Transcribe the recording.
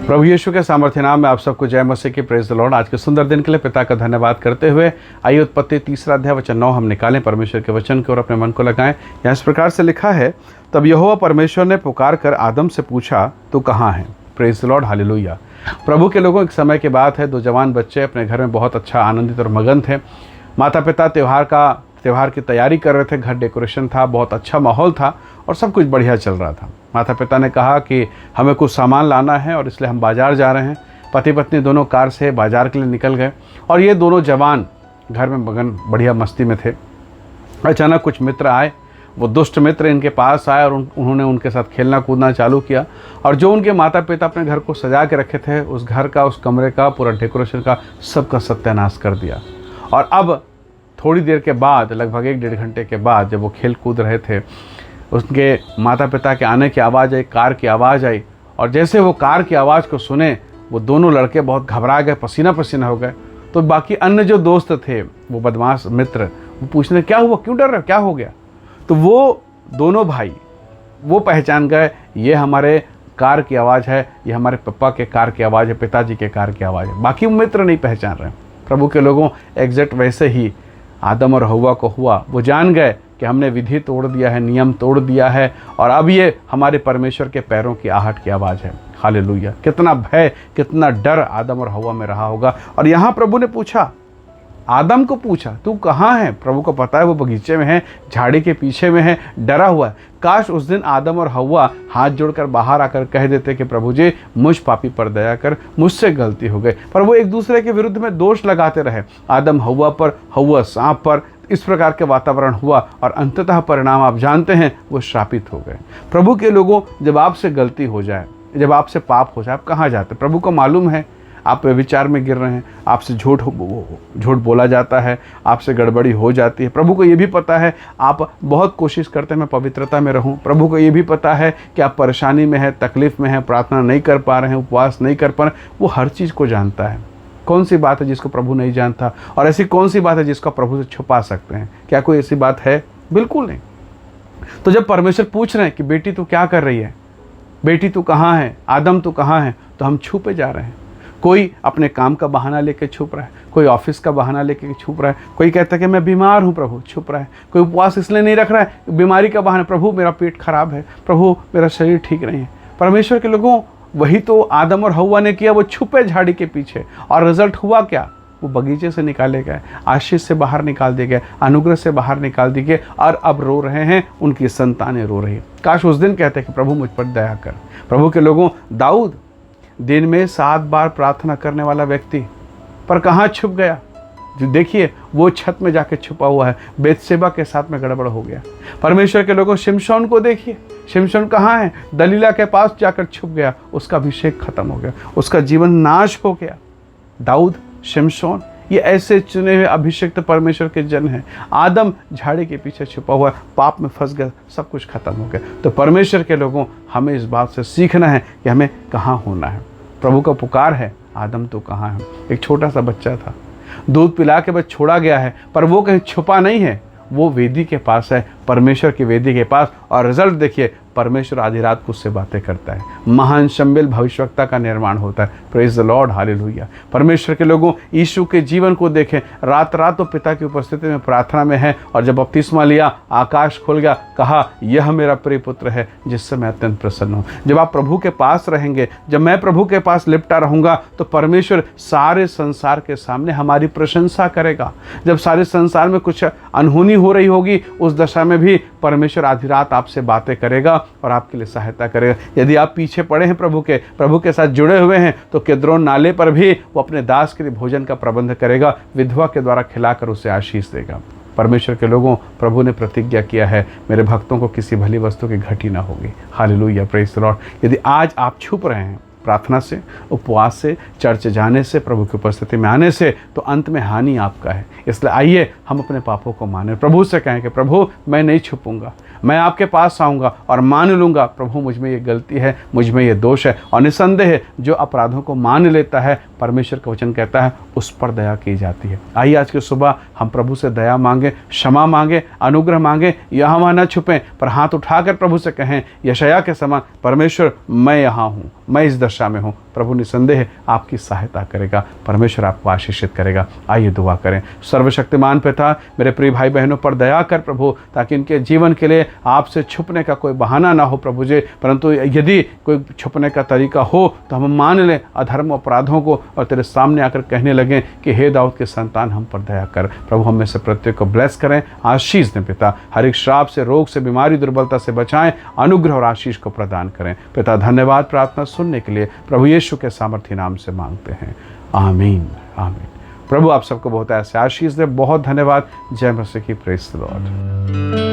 प्रभु यीशु के सामर्थ्य नाम में आप सबको जय मसीह की। Praise the Lord. आज के सुंदर दिन के लिए पिता का धन्यवाद करते हुए आइए उत्पत्ति 3 अध्याय वचन 9 हम निकालें, परमेश्वर के वचन की ओर अपने मन को लगाएं। यहाँ इस प्रकार से लिखा है, तब यहोवा परमेश्वर ने पुकार कर आदम से पूछा, तू कहाँ है। Praise the lord, hallelujah. प्रभु के लोगों, एक समय की बात है, 2 जवान बच्चे अपने घर में बहुत अच्छा आनंदित और मगन थे। माता पिता त्यौहार की तैयारी कर रहे थे। घर डेकोरेशन था, बहुत अच्छा माहौल था और सब कुछ बढ़िया चल रहा था। माता पिता ने कहा कि हमें कुछ सामान लाना है और इसलिए हम बाज़ार जा रहे हैं। पति पत्नी दोनों कार से बाज़ार के लिए निकल गए और ये दोनों जवान घर में मगन बढ़िया मस्ती में थे। अचानक कुछ मित्र आए। वो दुष्ट मित्र इनके पास आए और उन्होंने उनके साथ खेलना कूदना चालू किया और जो उनके माता पिता अपने घर को सजा के रखे थे, उस घर का, उस कमरे का, पूरा डेकोरेशन का सबका सत्यानाश कर दिया। और अब थोड़ी देर के बाद, लगभग 1-1.5 घंटे के बाद, जब वो खेल कूद रहे थे, उसके माता पिता के आने की आवाज़ आई, कार की आवाज़ आई। और जैसे वो कार की आवाज़ को सुने, वो दोनों लड़के बहुत घबरा गए, पसीना पसीना हो गए। तो बाकी अन्य जो दोस्त थे, वो बदमाश मित्र, वो पूछने क्या हुआ, क्यों डर रहे, क्या हो गया। तो वो दोनों भाई वो पहचान गए, ये हमारे कार की आवाज़ है, ये हमारे पापा के कार की आवाज़ है, पिताजी के कार की आवाज़ है। बाकी मित्र नहीं पहचान रहे। प्रभु के लोगों, एग्जैक्ट वैसे ही आदम और हव्वा को हुआ। वो जान गए कि हमने विधि तोड़ दिया है, नियम तोड़ दिया है और अब ये हमारे परमेश्वर के पैरों की आहट की आवाज़ है। हालेलुया। कितना भय, कितना डर आदम और हव्वा में रहा होगा। और यहाँ प्रभु ने पूछा, आदम को पूछा, तू कहाँ है। प्रभु को पता है वो बगीचे में है, झाड़ी के पीछे में है, डरा हुआ है। काश उस दिन आदम और हव्वा हाथ जोड़कर बाहर आकर कह देते कि प्रभु जी, मुझ पापी पर दया कर, मुझसे गलती हो गई। पर वो एक दूसरे के विरुद्ध में दोष लगाते रहे, आदम हव्वा पर, हव्वा सांप पर। इस प्रकार के वातावरण हुआ और अंततः परिणाम आप जानते हैं, वो श्रापित हो गए। प्रभु के लोगों, जब आपसे गलती हो जाए, जब आपसे पाप हो जाए, आप कहाँ जाते। प्रभु को मालूम है आप विचार में गिर रहे हैं, आपसे झूठ बोला जाता है, आपसे गड़बड़ी हो जाती है। प्रभु को ये भी पता है आप बहुत कोशिश करते हैं मैं पवित्रता में रहूं। प्रभु को ये भी पता है कि आप परेशानी में हैं, तकलीफ़ में हैं, प्रार्थना नहीं कर पा रहे हैं, उपवास नहीं कर पा रहे हैं। वो हर चीज़ को जानता है। कौन सी बात है जिसको प्रभु नहीं जानता, और ऐसी कौन सी बात है जिसको प्रभु से छुपा सकते हैं। क्या कोई ऐसी बात है? बिल्कुल नहीं। तो जब परमेश्वर पूछ रहे हैं कि बेटी तू क्या कर रही है, बेटी तू कहाँ है, आदम तू कहाँ है, तो हम छुपे जा रहे हैं। कोई अपने काम का बहाना लेके छुप रहा है, कोई ऑफिस का बहाना लेके छुप रहा है, कोई कहता है कि मैं बीमार हूँ, प्रभु छुप रहा है। कोई उपवास इसलिए नहीं रख रहा है, बीमारी का बहाना, प्रभु मेरा पेट खराब है, प्रभु मेरा शरीर ठीक नहीं है। परमेश्वर के लोगों, वही तो आदम और हव्वा ने किया। वो छुपे झाड़ी के पीछे और रिजल्ट हुआ क्या? वो बगीचे से निकाले गए, आशीष से बाहर निकाल दिए गए, अनुग्रह से बाहर निकाल दिए गए और अब रो रहे हैं, उनकी संतानें रो रही है। काश उस दिन कहते कि प्रभु मुझ पर दया कर। प्रभु के लोगों, दाऊद दिन में 7 बार प्रार्थना करने वाला व्यक्ति, पर कहाँ छुप गया। जो देखिए, वो छत में जाके छुपा हुआ है, बेतशेबा के साथ में गड़बड़ हो गया। परमेश्वर के लोगों, शिमशोन को देखिए, शिमशोन कहाँ है, दलीला के पास जाकर छुप गया, उसका अभिषेक खत्म हो गया, उसका जीवन नाश हो गया। दाऊद, शिमशोन, ये ऐसे चुने हुए अभिषिक्त परमेश्वर के जन हैं। आदम झाड़ी के पीछे छुपा हुआ, पाप में फंस गया, सब कुछ खत्म हो गया। तो परमेश्वर के लोगों, हमें इस बात से सीखना है कि हमें कहाँ होना है। प्रभु का पुकार है, आदम तो कहाँ है। एक छोटा सा बच्चा था, दूध पिला के बस छोड़ा गया है, पर वो कहीं छुपा नहीं है, वो वेदी के पास है, परमेश्वर की वेदी के पास। और रिजल्ट देखिए, परमेश्वर आधी रात को उससे बातें करता है, महान शम्बिल भविष्यवक्ता का निर्माण होता है। Praise the lord, hallelujah. परमेश्वर के लोगों, यीशु के जीवन को देखें, रात रात तो पिता की उपस्थिति में प्रार्थना में है, और जब बपतिस्मा लिया, आकाश खुल गया, कहा यह मेरा प्रिय पुत्र है जिससे मैं अत्यंत प्रसन्न हूँ। जब आप प्रभु के पास रहेंगे, जब मैं प्रभु के पास लिपटा रहूँगा, तो परमेश्वर सारे संसार के सामने हमारी प्रशंसा करेगा। जब सारे संसार में कुछ अनहोनी हो रही होगी, उस दशा में भी परमेश्वर आधी रात आपसे बातें करेगा और आपके लिए सहायता करेगा। यदि आप पीछे पड़े हैं प्रभु के साथ जुड़े हुए हैं, तो किद्रोन नाले पर भी वो अपने दास के लिए भोजन का प्रबंध करेगा, विधवा के द्वारा खिलाकर उसे आशीष देगा। परमेश्वर के लोगों, प्रभु ने प्रतिज्ञा किया है, मेरे भक्तों को किसी भली वस्तु की घटी ना होगी। Hallelujah, praise the Lord. यदि आज आप छुप रहे हैं प्रार्थना से, उपवास से, चर्च जाने से, प्रभु की उपस्थिति में आने से, तो अंत में हानि आपका है। इसलिए आइए हम अपने पापों को मानें, प्रभु से कहें कि प्रभु मैं नहीं छुपूंगा, मैं आपके पास आऊँगा और मान लूँगा प्रभु मुझ में ये गलती है, मुझ में ये दोष है। और निसंदेह जो अपराधों को मान लेता है, परमेश्वर का वचन कहता है उस पर दया की जाती है। आइए आज की सुबह हम प्रभु से दया मांगे, क्षमा मांगे, अनुग्रह मांगे, यहाँ वहाँ न छुपें, पर हाथ उठाकर प्रभु से कहें यशायाह के समान, परमेश्वर मैं यहाँ हूँ, मैं इस दशा में हूँ। प्रभु निसंदेह आपकी सहायता करेगा, परमेश्वर आपको आशीषित करेगा। आइए दुआ करें। सर्वशक्तिमान पिता, मेरे प्रिय भाई बहनों पर दया कर प्रभु, ताकि इनके जीवन के लिए आपसे छुपने का कोई बहाना ना हो प्रभु जी, परंतु यदि कोई छुपने का तरीका हो तो हम मान लें अधर्म अपराधों को और तेरे सामने आकर कहने लगें कि हे दाऊद के संतान हम पर दया कर। प्रभु हम में से प्रत्येक को ब्लेस करें, आशीष दें पिता, हर एक श्राप से, रोग से, बीमारी, दुर्बलता से बचाएं, अनुग्रह और आशीष को प्रदान करें पिता। धन्यवाद प्रार्थना सुनने के लिए प्रभु यीशु के सामर्थ्य नाम से मांगते हैं, आमीन आमीन। प्रभु आप सबको बहुत ऐसे आशीष दे। बहुत धन्यवाद। जय मसीह की। Praise the Lord.